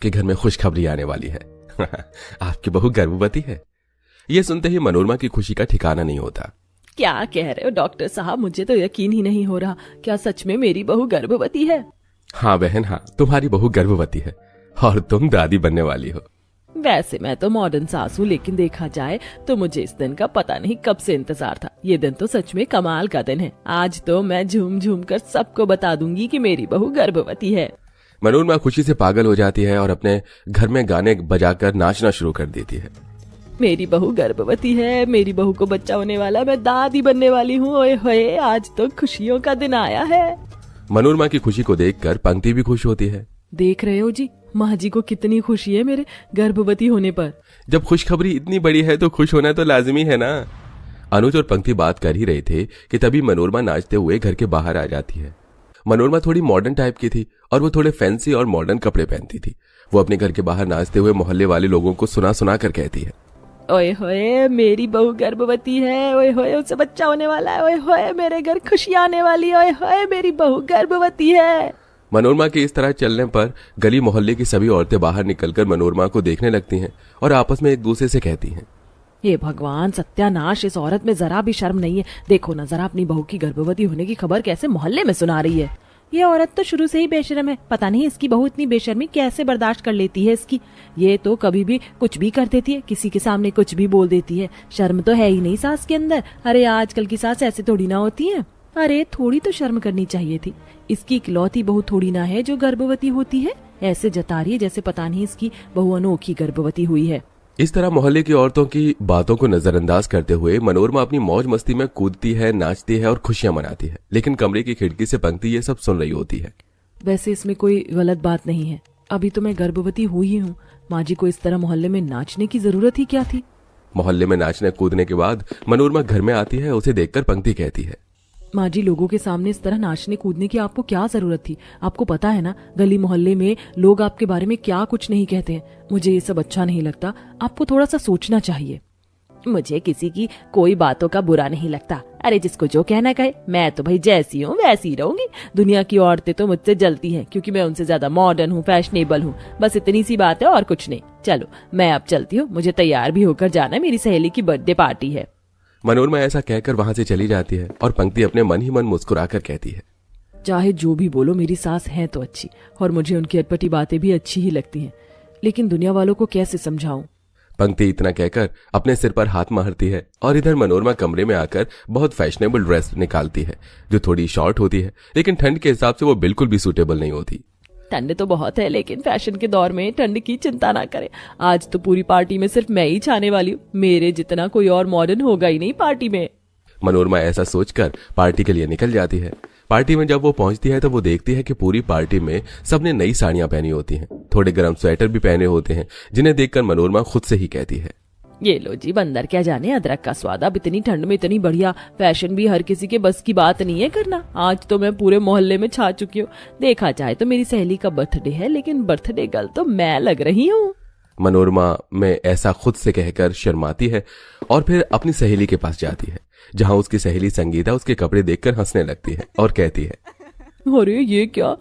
कि घर में खुशखबरी आने वाली है। आपकी बहू गर्भवती है। यह सुनते ही मनोरमा की खुशी का ठिकाना नहीं होता। क्या कह रहे हो डॉक्टर साहब, मुझे तो यकीन ही नहीं हो रहा। क्या सच में मेरी बहू गर्भवती है? हाँ बहन हाँ, तुम्हारी बहू गर्भवती है और तुम दादी बनने वाली हो। वैसे मैं तो मॉडर्न सास हूँ, लेकिन देखा जाए तो मुझे इस दिन का पता नहीं कब से इंतजार था। ये दिन तो सच में कमाल का दिन है। आज तो मैं झूम झूम कर सबको बता दूंगी कि मेरी बहू गर्भवती है। मनोरमा खुशी से पागल हो जाती है और अपने घर में गाने बजाकर नाचना शुरू कर देती है। मेरी बहू गर्भवती है, मेरी बहू को बच्चा होने वाला, मैं दादी बनने वाली हूँ। ओए होए, आज तो खुशियों का दिन आया है। मनोरमा की खुशी को देखकर पंक्ति भी खुश होती है। देख रहे हो जी, माँ जी को कितनी खुशी है मेरे गर्भवती होने पर। जब खुशखबरी इतनी बड़ी है तो खुश होना तो लाजिमी है ना। अनुज और पंक्ति बात कर ही रहे थे कि तभी मनोरमा नाचते हुए घर के बाहर आ जाती है। मनोरमा थोड़ी मॉडर्न टाइप की थी और वो थोड़े फैंसी और मॉडर्न कपड़े पहनती थी। वो अपने घर के बाहर नाचते हुए मोहल्ले वाले लोगों को सुना सुना कर कहती है, ओए होए मेरी बहू गर्भवती है, ओए होए उसे बच्चा होने वाला है, ओए होए मेरे घर खुशियां आने वाली, ओए होए मेरी बहू गर्भवती है। मनोरमा के इस तरह चलने पर गली मोहल्ले की सभी औरतें बाहर निकलकर मनोरमा को देखने लगती हैं और आपस में एक दूसरे से कहती हैं, ये भगवान सत्यानाश, इस औरत में जरा भी शर्म नहीं है। देखो ना जरा अपनी बहू की गर्भवती होने की खबर कैसे मोहल्ले में सुना रही है। ये औरत तो शुरू से ही बेशर्म है। पता नहीं इसकी बहू इतनी बेशर्मी कैसे बर्दाश्त कर लेती है इसकी। ये तो कभी भी कुछ भी कर देती है, किसी के सामने कुछ भी बोल देती है। शर्म तो है ही नहीं सास के अंदर। अरे आजकल की सास ऐसे थोड़ी ना होती है। अरे थोड़ी तो शर्म करनी चाहिए थी। इसकी इकलौती बहू थोड़ी ना है जो गर्भवती होती है। ऐसे जता रही है जैसे पता नहीं इसकी बहू अनोखी गर्भवती हुई है। इस तरह मोहल्ले की औरतों की बातों को नजरअंदाज करते हुए मनोरमा अपनी मौज मस्ती में कूदती है, नाचती है और खुशियां मनाती है। लेकिन कमरे की खिड़की से पंक्ति ये सब सुन रही होती है। वैसे इसमें कोई गलत बात नहीं है। अभी तो मैं गर्भवती हुई ही हूँ। माँ जी को इस तरह मोहल्ले में नाचने की जरूरत ही क्या थी। मोहल्ले में नाचने कूदने के बाद मनोरमा घर में आती है। उसे देखकर पंक्ति कहती है, माँ जी लोगों के सामने इस तरह नाचने कूदने की आपको क्या जरूरत थी। आपको पता है ना गली मोहल्ले में लोग आपके बारे में क्या कुछ नहीं कहते हैं। मुझे ये सब अच्छा नहीं लगता। आपको थोड़ा सा सोचना चाहिए। मुझे किसी की कोई बातों का बुरा नहीं लगता। अरे जिसको जो कहना कहे, मैं तो भाई जैसी हूँ वैसी ही रहूंगी। दुनिया की औरतें तो मुझसे जलती हैं क्योंकि मैं उनसे ज्यादा मॉडर्न हूँ, फैशनेबल हूँ। बस इतनी सी बात है और कुछ नहीं। चलो मैं अब चलती हूँ, मुझे तैयार भी होकर जाना है, मेरी सहेली की बर्थडे पार्टी है। मनोरमा ऐसा कहकर वहां से चली जाती है और पंक्ति अपने मन ही मन मुस्कुराकर कहती है, चाहे जो भी बोलो मेरी सास है तो अच्छी और मुझे उनकी अटपटी बातें भी अच्छी ही लगती हैं, लेकिन दुनिया वालों को कैसे समझाऊं। पंक्ति इतना कहकर अपने सिर पर हाथ मारती है और इधर मनोरमा कमरे में आकर बहुत फैशनेबल ड्रेस निकालती है जो थोड़ी शॉर्ट होती है, लेकिन ठंड के हिसाब से वो बिल्कुल भी सूटेबल नहीं होती। ठंड तो बहुत है, लेकिन फैशन के दौर में ठंड की चिंता ना करें। आज तो पूरी पार्टी में सिर्फ मैं ही छाने वाली हूँ। मेरे जितना कोई और मॉडर्न होगा ही नहीं पार्टी में। मनोरमा ऐसा सोचकर पार्टी के लिए निकल जाती है। पार्टी में जब वो पहुंचती है तो वो देखती है कि पूरी पार्टी में सबने नई साड़ियां पहनी होती हैं, थोड़े गर्म स्वेटर भी पहने होते हैं, जिन्हें देखकर मनोरमा खुद से ही कहती है, ये लो जी, बंदर क्या जाने अदरक का स्वाद। अब इतनी ठंड में इतनी बढ़िया फैशन भी हर किसी के बस की बात नहीं है करना। आज तो मैं पूरे मोहल्ले में छा चुकी हूँ। देखा जाए तो मेरी सहेली का बर्थडे है, लेकिन बर्थडे गर्ल तो मैं लग रही हूँ। मनोरमा में ऐसा खुद से कहकर शर्माती है और फिर अपनी सहेली के पास जाती है, जहां उसकी सहेली संगीता उसके कपड़े देखकर हंसने लगती है और कहती है, अरे ये क्या,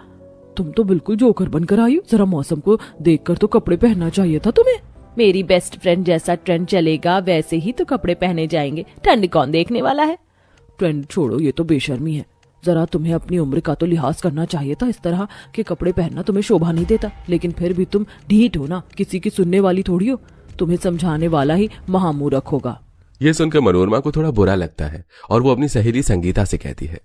तुम तो बिल्कुल जोकर बनकर आई हो। जरा मौसम को देखकर तो कपड़े पहनना चाहिए था तुम्हें। मेरी बेस्ट फ्रेंड जैसा ट्रेंड चलेगा वैसे ही तो कपड़े पहने जाएंगे। ठंड कौन देखने वाला है। ट्रेंड छोड़ो, ये तो बेशर्मी है। जरा तुम्हें अपनी उम्र का तो लिहाज करना चाहिए था। इस तरह के कपड़े पहनना तुम्हें शोभा नहीं देता, लेकिन फिर भी तुम ढीठ हो ना, किसी की सुनने वाली थोड़ी हो। तुम्हें समझाने वाला ही महामूर्ख होगा। ये सुनकर मनोरमा को थोड़ा बुरा लगता है और वो अपनी सहेली संगीता से कहती है,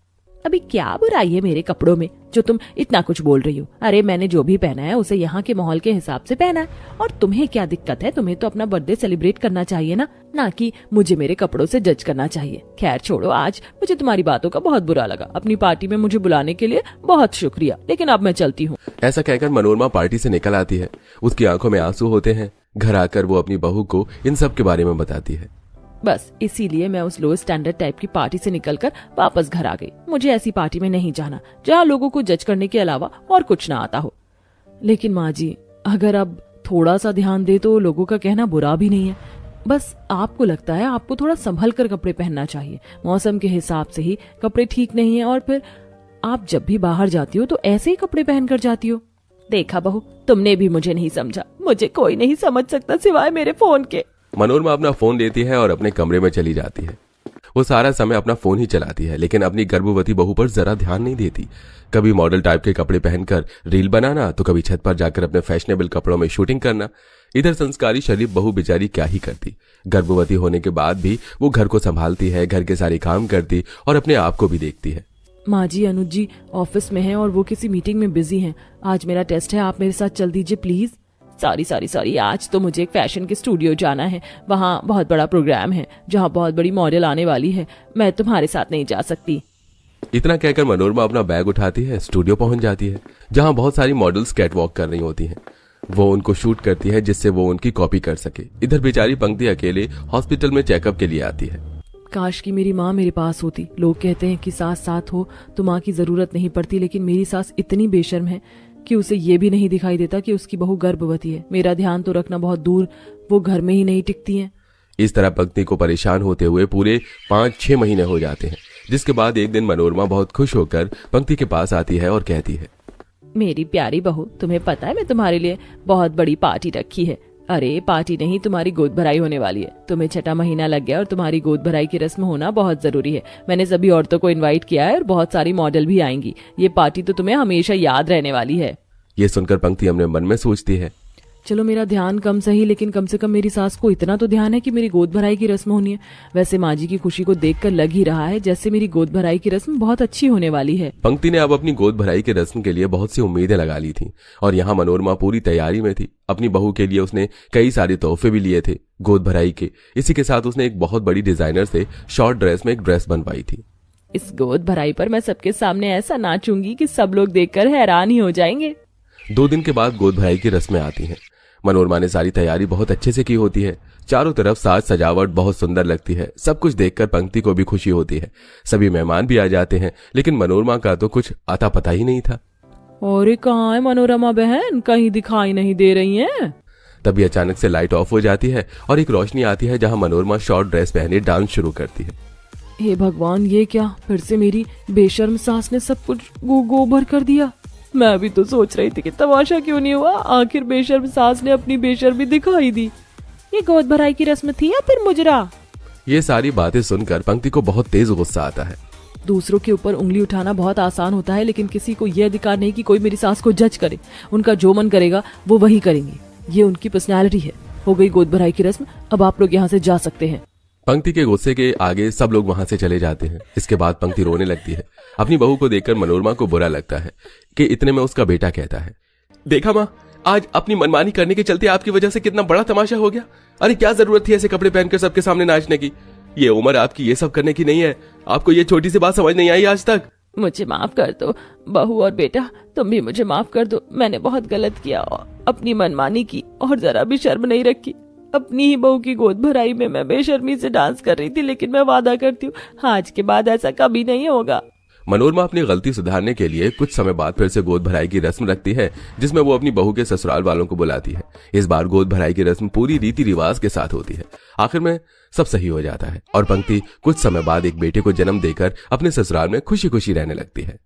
अभी क्या बुराई है मेरे कपड़ों में जो तुम इतना कुछ बोल रही हो। अरे मैंने जो भी पहना है उसे यहाँ के माहौल के हिसाब से पहना है, और तुम्हें क्या दिक्कत है। तुम्हें तो अपना बर्थडे सेलिब्रेट करना चाहिए ना कि मुझे मेरे कपड़ों से जज करना चाहिए। खैर छोड़ो, आज मुझे तुम्हारी बातों का बहुत बुरा लगा। अपनी पार्टी में मुझे बुलाने के लिए बहुत शुक्रिया, लेकिन अब मैं चलती हूँ। ऐसा कहकर मनोरमा पार्टी से निकल आती है। उसकी आंखों में आंसू होते हैं। घर आकर वो अपनी बहू को इन सब के बारे में बताती है। बस इसीलिए मैं उस लो स्टैंडर्ड टाइप की पार्टी से निकलकर वापस घर आ गई। मुझे ऐसी पार्टी में नहीं जाना जहाँ लोगों को जज करने के अलावा और कुछ ना आता हो। लेकिन माँ जी, अगर अब थोड़ा सा ध्यान दे तो लोगों का कहना बुरा भी नहीं है। बस आपको लगता है आपको थोड़ा संभल कर कपड़े पहनना चाहिए। मौसम के हिसाब से ही कपड़े ठीक नहीं है, और फिर आप जब भी बाहर जाती हो तो ऐसे ही कपड़े पहन कर जाती हो। देखा बहू, तुमने भी मुझे नहीं समझा। मुझे कोई नहीं समझ सकता सिवाय मेरे फोन के। मनोरमा अपना फोन लेती है और अपने कमरे में चली जाती है। वो सारा समय अपना फोन ही चलाती है, लेकिन अपनी गर्भवती बहू पर जरा ध्यान नहीं देती। कभी मॉडल टाइप के कपड़े पहनकर रील बनाना, तो कभी छत पर जाकर अपने फैशनेबल कपड़ों में शूटिंग करना। इधर संस्कारी शरीफ बहू बेचारी क्या ही करती। गर्भवती होने के बाद भी वो घर को संभालती है, घर के सारे काम करती और अपने आप को भी देखती है। माँ जी, अनुज जी ऑफिस में हैं और वो किसी मीटिंग में बिजी हैं। आज मेरा टेस्ट है, आप मेरे साथ चल दीजिए प्लीज। सॉरी, आज तो मुझे एक फैशन के स्टूडियो जाना है। वहाँ बहुत बड़ा प्रोग्राम है जहाँ बहुत बड़ी मॉडल आने वाली है। मैं तुम्हारे साथ नहीं जा सकती। इतना कहकर मनोरमा अपना बैग उठाती है, स्टूडियो पहुंच जाती है जहां बहुत सारी मॉडल्स कैटवॉक कर रही होती हैं। वो उनको शूट करती है जिससे वो उनकी कॉपी कर सके। इधर बेचारी पंक्ति अकेले हॉस्पिटल में चेकअप के लिए आती है। काश कि मेरी माँ मेरे पास होती। लोग कहते हैं कि सास साथ हो तो माँ की जरूरत नहीं पड़ती, लेकिन मेरी सास इतनी बेशर्म है कि उसे ये भी नहीं दिखाई देता कि उसकी बहू गर्भवती है। मेरा ध्यान तो रखना बहुत दूर, वो घर में ही नहीं टिकती हैं। इस तरह पंक्ति को परेशान होते हुए पूरे 5-6 महीने हो जाते हैं, जिसके बाद एक दिन मनोरमा बहुत खुश होकर पंक्ति के पास आती है और कहती है, मेरी प्यारी बहू, तुम्हें पता है मैं तुम्हारे लिए बहुत बड़ी पार्टी रखी है। अरे पार्टी नहीं, तुम्हारी गोद भराई होने वाली है। तुम्हें 6वां महीना लग गया और तुम्हारी गोद भराई की रस्म होना बहुत जरूरी है। मैंने सभी औरतों को इनवाइट किया है और बहुत सारी मॉडल भी आएंगी। ये पार्टी तो तुम्हें हमेशा याद रहने वाली है। ये सुनकर पंक्ति अपने मन में सोचती है, चलो मेरा ध्यान कम सही, लेकिन कम से कम मेरी सास को इतना तो ध्यान है कि मेरी गोद भराई की रस्म होनी है। वैसे माँ जी की खुशी को देखकर लग ही रहा है जैसे मेरी गोद भराई की रस्म बहुत अच्छी होने वाली है। पंक्ति ने अब अपनी गोद भराई की रस्म के लिए बहुत सी उम्मीदें लगा ली थी और यहाँ मनोरमा पूरी तैयारी में थी। अपनी बहू के लिए उसने कई सारे तोहफे भी लिए थे गोद भराई के। इसी के साथ उसने एक बहुत बड़ी डिजाइनर से शॉर्ट ड्रेस में एक ड्रेस बनवाई थी। इस गोद भराई पर मैं सबके सामने ऐसा नाचूंगी कि सब लोग देखकर हैरान ही हो जाएंगे। 2 दिन के बाद गोद भराई की रस्में आती हैं। मनोरमा ने सारी तैयारी बहुत अच्छे से की होती है। चारों तरफ साज सजावट बहुत सुंदर लगती है। सब कुछ देखकर पंक्ति को भी खुशी होती है। सभी मेहमान भी आ जाते हैं, लेकिन मनोरमा का तो कुछ आता पता ही नहीं था। और कहाँ है मनोरमा बहन, कहीं दिखाई नहीं दे रही हैं। तभी अचानक से लाइट ऑफ हो जाती है और एक रोशनी आती है जहां मनोरमा शॉर्ट ड्रेस पहने डांस शुरू करती है। हे भगवान, ये क्या, फिर से मेरी बेशर्म सास ने सब कुछ गोबर कर दिया। मैं अभी तो सोच रही थी कि तमाशा क्यों नहीं हुआ, आखिर बेशर्म सास ने अपनी बेशर्मी दिखाई दी। ये गोद भराई की रस्म थी या फिर मुजरा? ये सारी बातें सुनकर पंक्ति को बहुत तेज गुस्सा आता है। दूसरों के ऊपर उंगली उठाना बहुत आसान होता है, लेकिन किसी को यह अधिकार नहीं कि कोई मेरी सास को जज करे। उनका जो मन करेगा वो वही करेंगे। ये उनकी पर्सनैलिटी है। हो गई गोद भराई की रस्म, अब आप लोग यहाँ से जा सकते हैं। पंक्ति के गुस्से के आगे सब लोग वहां से चले जाते हैं। इसके बाद पंक्ति रोने लगती है। अपनी बहू को देखकर मनोरमा को बुरा लगता है कि इतने में उसका बेटा कहता है, देखा माँ, आज अपनी मनमानी करने के चलते आपकी वजह से कितना बड़ा तमाशा हो गया। अरे क्या जरूरत थी ऐसे कपड़े पहनकर सबके सामने नाचने की। ये उम्र आपकी ये सब करने की नहीं है। आपको ये छोटी सी बात समझ नहीं आई आज तक। मुझे माफ कर दो बहू और बेटा, तुम भी मुझे माफ कर दो। मैंने बहुत गलत किया, अपनी मनमानी की और जरा भी शर्म नहीं रखी। अपनी ही बहू की गोद भराई में मैं बेशर्मी से डांस कर रही थी, लेकिन मैं वादा करती हूँ आज के बाद ऐसा कभी नहीं होगा। मनोरमा अपनी गलती सुधारने के लिए कुछ समय बाद फिर से गोद भराई की रस्म रखती है, जिसमें वो अपनी बहू के ससुराल वालों को बुलाती है। इस बार गोद भराई की रस्म पूरी रीति रिवाज के साथ होती है। आखिर में सब सही हो जाता है और पंक्ति कुछ समय बाद एक बेटे को जन्म देकर अपने ससुराल में खुशी खुशी रहने लगती है।